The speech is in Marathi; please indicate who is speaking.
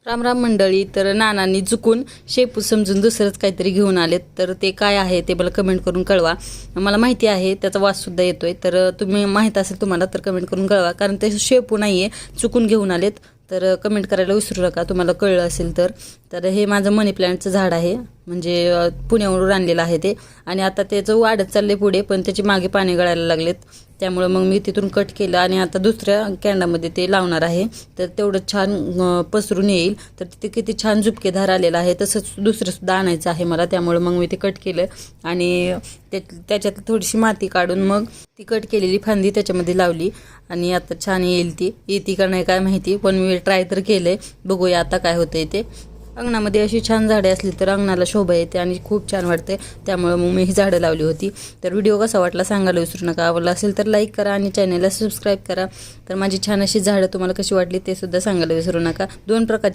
Speaker 1: राम राम मंडळी. तर नानांनी चुकून शेपू समजून दुसरंच काहीतरी घेऊन आलेत, तर ते काय आहे ते मला कमेंट करून कळवा. मला माहिती आहे त्याचा वाससुद्धा येतोय, तर तुम्ही माहीत असेल तुम्हाला तर कमेंट करून कळवा, कारण ते शेपू नाही आहे, चुकून घेऊन आलेत. तर कमेंट करायला विसरू नका तुम्हाला कळलं असेल तर. तर हे माझं मनी प्लांटचं झाड आहे, म्हणजे पुण्यावरून आणलेलं आहे ते, आणि आता त्याचं वाढत चालले पुढे, पण त्याची मागे पाणी गळायला लागलेत. त्यामुळं मग मी तिथून कट केलं आणि आता दुसऱ्या कॅन्डामध्ये ते लावणार आहे. तर तेवढं छान पसरून येईल. तर तिथे किती छान झुपकेदार आलेलं आहे. तसंच दुसरंसुद्धा आणायचं आहे मला, त्यामुळं मग मी ते कट केलं आणि त्याच्यात थोडीशी माती काढून मग ती कट केलेली फांदी त्याच्यामध्ये लावली आणि आता छान येईल. ती येते का नाही काय माहिती, पण मी ट्राय तर केलं आहे. बघूया आता काय होतंय ते. अंगणामध्ये अशी छान झाडे असली तर अंगणाला शोभा येते आणि खूप छान वाटते. त्यामुळं मग मी ही झाडं लावली होती. तर व्हिडिओ कसा वाटला सांगायला विसरू नका. आवडला असेल तर लाईक करा आणि चॅनलला सबस्क्राईब करा. तर माझी छान अशी झाडं तुम्हाला कशी वाटली ते सुद्धा सांगायला विसरू नका. 2 प्रकारची